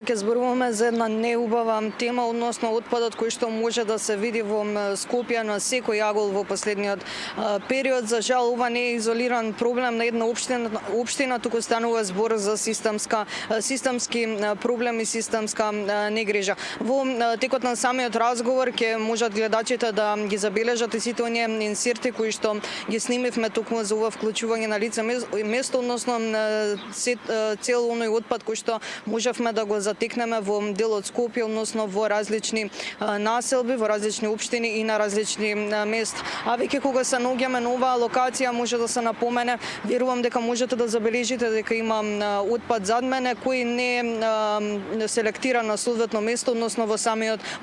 Ке зборуваме за една неубава тема, односно отпадот кој што може да се види во Скопје на секој агол во последниот период. За жал, ова не е изолиран проблем на една општина, туку станува збор за системски проблем и системска негрижа. Во текот на самиот разговор ќе можат гледачите да ги забележат и сите оние инсерти кои што ги снимивме токму за ова вклучување на лице место, односно цел оној отпад кој што можевме да го затекнеме во делот Скопје, односно во различни населби, во различни општини и на различни места. А веќе кога се наоѓаме на оваа локација, може да се напомене, верувам дека можете да забележите дека има отпад зад мене кој не е селектиран на соодветно место, односно во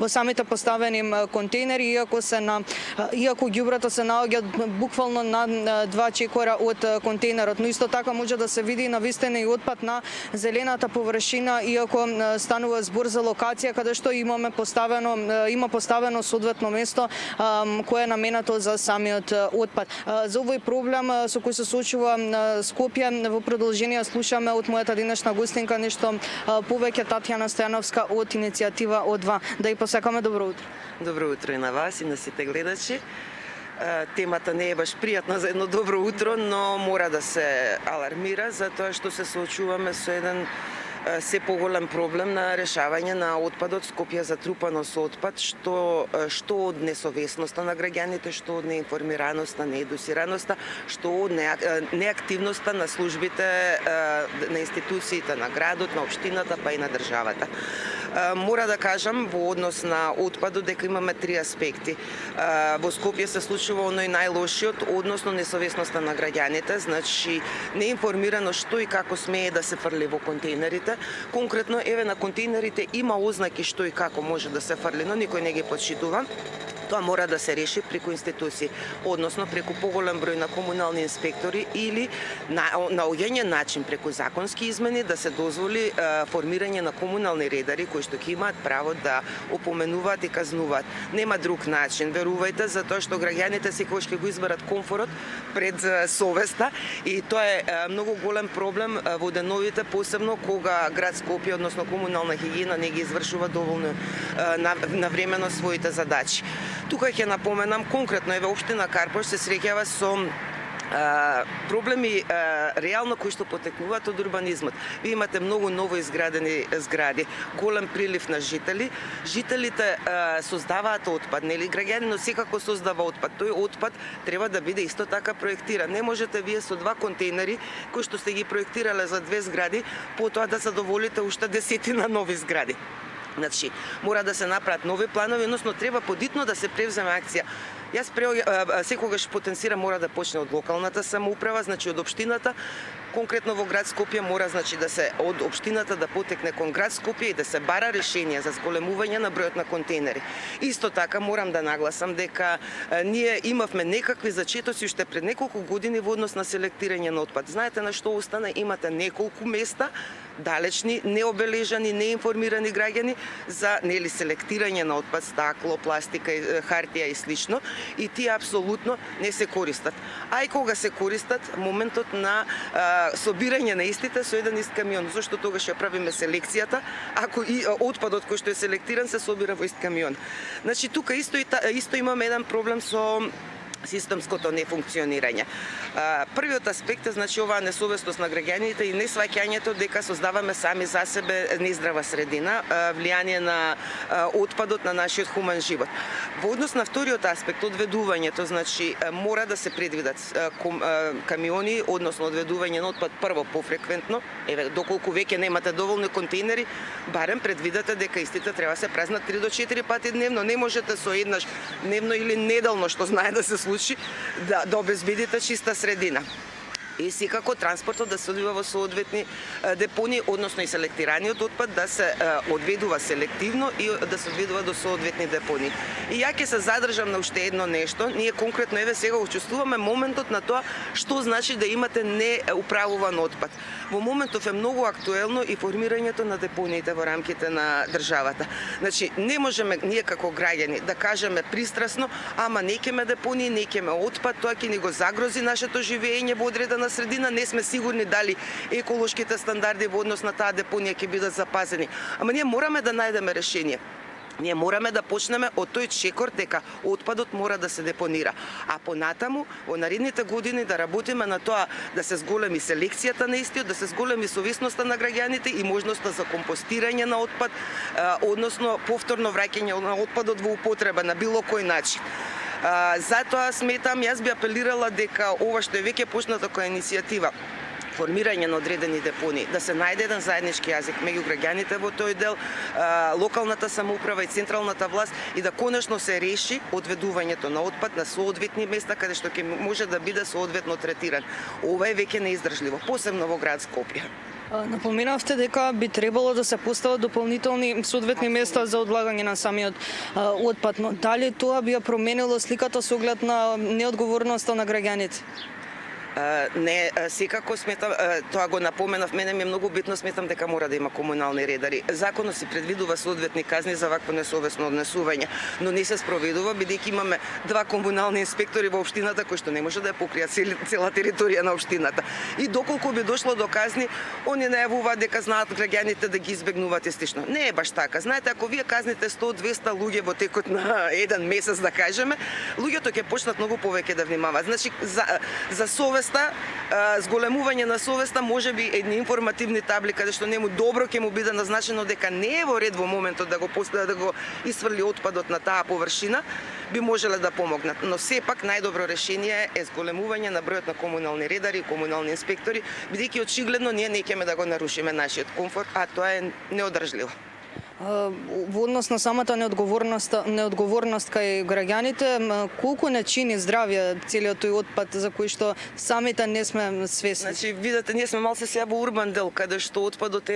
самите поставени контейнери, иако ѓубрата се наоѓаат буквално на 2 чекора од контейнерот, но исто така може да се види навистина и отпад на зелената површина, иако станува збор за локација каде што има поставено соодветно место кое е наменато за самиот отпад. За овој проблем со кој се соочува Скопје во продолжение слушаме од мојата денешна гостинка нешто повеќе, Татјана Стојановска од иницијатива О2. Да и посакаме добро утро. Добро утро и на вас и на сите гледачи. Темата не е баш пријатна за едно добро утро, но мора да се алармира за тоа што се соочуваме со еден се поголем проблем на решавање на отпадот. Скопје затрупано со отпад, што од несовесноста на граѓаните, што од неинформираноста, неедуцираноста, што од неактивноста на службите, на институциите на градот, на општината, па и на државата. Мора да кажам во однос на отпадот дека имаме 3 аспекти. Во Скопје се случува оној најлошиот, односно несовесноста на граѓаните, значи неинформирано што и како смее да се фрли во контейнерите. Конкретно, еве на контейнерите има ознаки што и како може да се фрли, но никој не ги почитува. Тоа мора да се реши преку институции, односно преку поголем број на комунални инспектори или наоѓање начин преку законски измени да се дозволи формирање на комунални редари кои што ќе имаат право да опоменуваат и казнуваат. Нема друг начин, верувајте, затоа што граѓаните секогаш ќе го изберат комфорот пред совеста и тоа е многу голем проблем во деновите, посебно кога град Скопје, односно комунална хигиена не ги извршува доволно навремено своите задачи. Тука ќе напоменам конкретно, еве општина Карпош се среќава со проблеми реално кои што потекнуваат од урбанизмот. Ви имате многу ново изградени згради, голем прилив на жители. Жителите создаваат отпад, нели граѓанинот секако создава отпад. Тој отпад треба да биде исто така проектиран. Не можете вие со 2 контейнери кои што сте ги проектирале за 2 згради, потоа да задоволите уште десетина нови згради. Значи, мора да се направат нови планови, односно треба подитно да се превземе акција. Јас секогаш потенцирам мора да почне од локалната самоуправа, значи од општината. Конкретно во град Скопје мора значи да се од општината да потекне кон град Скопје и да се бара решение за зголемување на бројот на контейнери. Исто така морам да нагласам дека ние имавме некакви зачетоци уште пред неколку години во однос на селектирање на отпад. Знаете на што остана? Имате неколку места далечни, необележани, неинформирани граѓани за селектирање на отпад, стакло, пластика, хартија и слично, и тие апсолутно не се користат. А и кога се користат, моментот на собирање на истите со еден ист камион, зашто тогаш ја правиме селекцијата, ако и отпадот кој што е селектиран се собира во ист камион. Значи тука исто имаме еден проблем со системското нефункционирање. Првиот аспект е значи оваа несовесност на граѓаните и несваќањето дека создаваме сами за себе нездрава средина, влијание на отпадот на нашиот хуман живот. Во однос на вториот аспект, одведувањето, значи мора да се предвидат камиони, односно одведување на отпад прво пофреквентно. Еве, доколку веќе немате доволни контейнери, барем предвидете дека истите треба да се празнат 3 до 4 пати дневно. Не можете со еднаш дневно или неделно, што знае да се случи, да обезбедите чиста средина. И секако транспортот да се одвива во соодветни депони, односно и селектираниот отпад да се одведува селективно и да се одведува до соодветни депони. И ја ќе се задржам на уште едно нешто. Ние конкретно еве сега учествуваме моментот на тоа што значи да имате неуправуван отпад. Во моментов е многу актуелно и формирањето на депониите во рамките на државата. Значи не можеме ние како граѓани да кажеме пристрасно, ама не ќеме депонии, не ќеме отпад, тоа ќе ни го загрози нашето живење во одредена околна средина, не сме сигурни дали еколошките стандарди во однос на таа депонија ќе бидат запазени. Ама ние мораме да најдеме решение. Ние мораме да почнеме од тој чекор дека отпадот мора да се депонира. А понатаму, во наредните години да работиме на тоа да се зголеми селекцијата на истиот, да се зголеми совесноста на граѓаните и можноста за компостирање на отпад, односно повторно враќање на отпадот во употреба на било кој начин. Затоа сметам, јас би апелирала дека ова што е веќе почната која иницијатива, формирање на одредени депонии, да се најде еден заеднички јазик меѓу граѓаните во тој дел, локалната самоуправа и централната власт и да конечно се реши одведувањето на отпад на соодветни места каде што ќе може да биде соодветно третиран. Ова е веќе неиздржливо, посебно во град Скопје. Напоменавте дека би требало да се постават дополнителни соодветни места за одлагање на самиот отпад, но дали тоа би ја променило сликата со оглед на неодговорноста на граѓаните? Не, секако сметам, тоа го напоменав, мене ми е многу битно, сметам дека мора да има комунални редари. Законот си предвидува соодветни казни за вакво несовесно однесување, но не се спроведува бидејќи имаме два комунални инспектори во општината кои што не може да ја покријат цела територија на општината. И доколку би дошло до казни, они најавуваат дека знаат граѓаните да ги избегнуваат и слично. Не е баш така. Знаете, ако вие казните 100-200 луѓе во текот на еден месец, да кажеме, луѓето ќе почнат многу повеќе да внимаваат. Значи, за совест зголемување на совеста, може би едни информативни табли каде што нему добро ќе му биде назначено дека не е во ред во моментот да го исфрли отпадот на таа површина, би можеле да помогнат. Но сепак најдобро решение е зголемување на бројот на комунални редари и комунални инспектори, бидејќи очигледно ние не ќе да го нарушиме нашиот комфорт, а тоа е неодржливо. Во однос на самата неодговорност кај граѓаните, колку не чини здравје целиот тој отпад за кој што самите не сме свесни? Значи, видите, ние сме малце сега во урбан дел, каде што отпадот,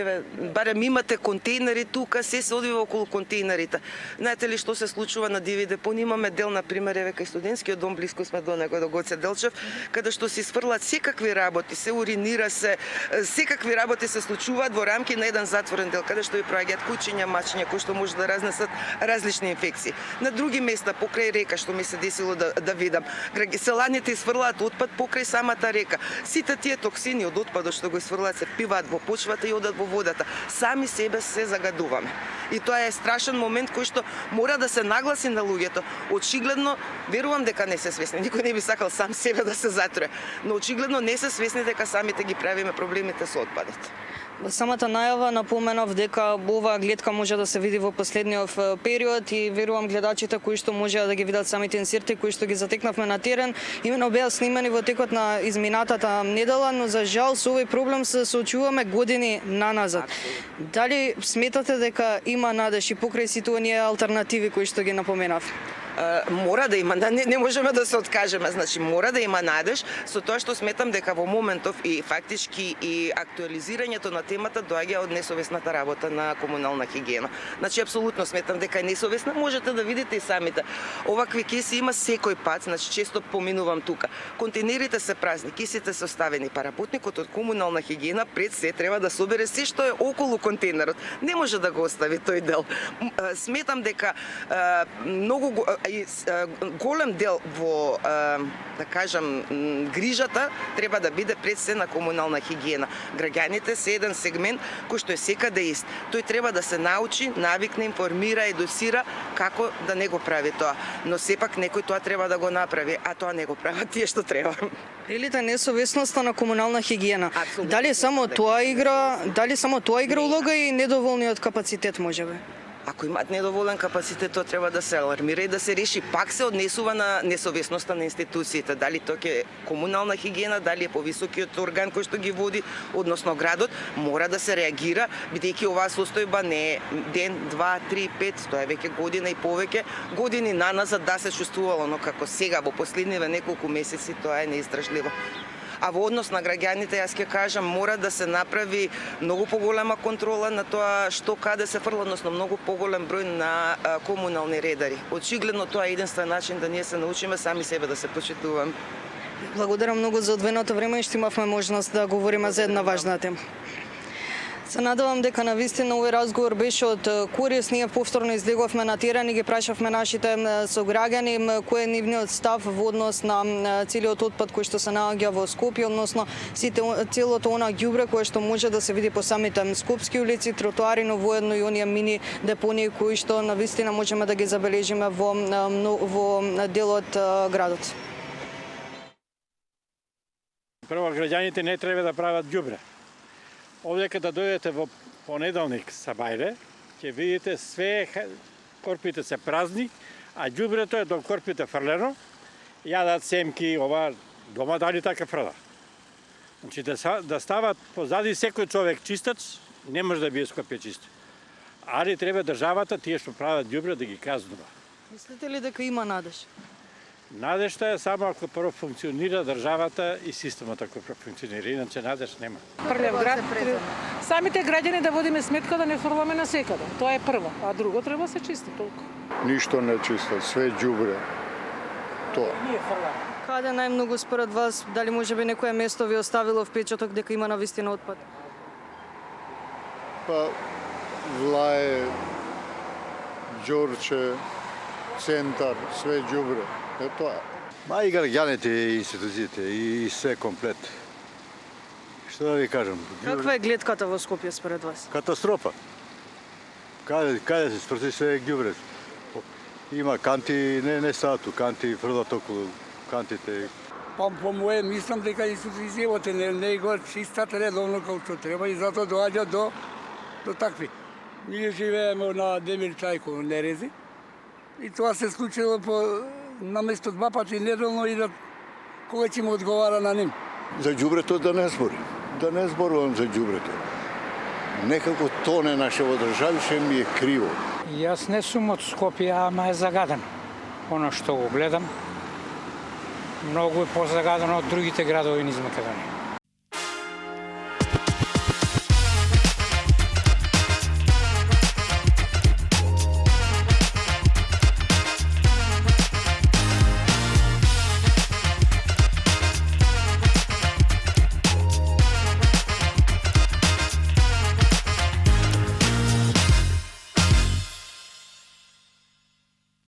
барем имате контейнери тука, се одвива околу контейнерите. Знаете ли што се случува на диви депонии? Имаме дел, например, кај студентскиот дом, близко сме до него, до Гоце Делчев, каде што се сфрлат секакви работи, се уринира се, секакви работи се случуваат во рамки на еден затворен дел, каде што ви проаѓаат кучиња, мачиња кои што може да разнесат различни инфекции. На други места покрај река што ми се десило да видам, селаните изфрлаат отпад покрај самата река. Сите тие токсини од отпадот што го изфрлаат се пиваат во почвата и одат во водата. Сами себе се загадуваме. И тоа е страшен момент кој што мора да се нагласи на луѓето. Очигледно, верувам дека не се свесни. Никој не би сакал сам себе да се затруе, но очигледно не се свесни дека самите ги правиме проблемите со отпадот. Самата најава напоменав дека оваа гледка може да се види во последниот период и верувам гледачите кои што може да ги видат самите инсерти кои што ги затекнавме на терен, имено беа снимани во текот на изминатата недела, но за жал со овој проблем се соочуваме години наназад. Дали сметате дека има надеж и покрај сите оние алтернативи кои што ги напоменав? Мора да има, не можеме да се откажеме, значи мора да има надеж, со тоа што сметам дека во моментов и фактички и актуализирањето на темата доаѓа од несовесната работа на комунална хигиена. Значи апсолутно сметам дека е несовесна, можете да видите и самите. Овакви кеси има секој пат, значи често поминувам тука. Контейнерите се празни, кесите се оставени, паработникот од комунална хигиена пред се треба да собере се што е околу контейнерот. Не може да го остави тој дел. Сметам дека многу голем дел во, да кажам, грижата треба да биде пред се на комунална хигиена. Граѓаните се еден сегмент кој што е секаде ист. Тој треба да се научи, навикне, информира, едуцира како да не го прави тоа. Но сепак некој тоа треба да го направи, а тоа не го прават тие што треба. Велите несовесноста на комунална хигиена. Дали само тоа игра улога и недоволниот капацитет можеби? Ако имаат недоволен капацитет, тоа треба да се алармира и да се реши. Пак се однесува на несовесноста на институциите. Дали тоа е комунална хигиена, дали е повисокиот орган кој што ги води, односно градот, мора да се реагира, бидејќи оваа состојба не е ден, 2, 3, 5, тоа е веќе година и повеќе години наназад да се чувствувало, но како сега во последниве неколку месеци тоа е неиздржливо. А во однос на граѓаните, јас ќе кажам, мора да се направи многу поголема контрола на тоа што каде се фрла, односно многу поголем број на комунални редари. Очигледно тоа е единствен начин да ние се научиме сами себе да се почитуваме. Благодарам многу за одвоеното време и што имавме можност да говориме за една важна тема. Се надевам дека навистина овој разговор беше од корист. Ние повторно излеговме на терен и ги прашавме нашите сограѓани кој е нивниот став во однос на целиот отпад кој што се наоѓа во Скопје, односно целото она ѓубре кое што може да се види по самите скопски улици, тротоари, но воедно и оние мини депонии кои што навистина можеме да ги забележиме во делот градот. Прво, граѓаните не треба да прават ѓубре. Овде кога дојдете во понеделник са бајле, ќе видите све корпите се празни, а ѓубрето е до корпите фрлено, јадат семки, ова дома дали така фрла. Значи да стават позади секој човек чистач, не може да бие Скопје чисто. Али треба државата, тие што прават ѓубре, да ги казнува. Мислите ли дека има надеж? Надежта е само ако прво функционира државата и системот ако функционира, иначе надеж нема. Прљав град, самите граѓани да водиме сметка да не фрламе на секаде. Тоа е прво, а друго треба се чисти толку. Ништо не чисто, све ѓубре. Тоа. Ние фрламе. Каде најмногу според вас, дали можеби некое место ви оставило впечаток дека има навистина отпад? Па Влаe, Ѓорче, центар, све ѓубре. Е тоа. Ма и граѓаните и институциите и се комплет. Што да ви кажам? Каква е гледката во Скопје според вас? Катастрофа. Каде се спрати се ѓубре? Има канти, не стаат канти, фрлат околу кантите. Па по мое мислам дека институциите не го чистат редовно како што треба и затоа доаѓа до такви. Ние живееме на Демир Чајко, Нерези, и тоа се случило на место 2 пати неделно и да кога ќе му одговара на ним. За ѓубрето да не зборим. Да не зборувам за ѓубрето. Некако тоне нашево државище ми е криво. Јас не сум од Скопје, ама е загаден. Оно што го гледам, многу е позагадено од другите градови низ Македонија.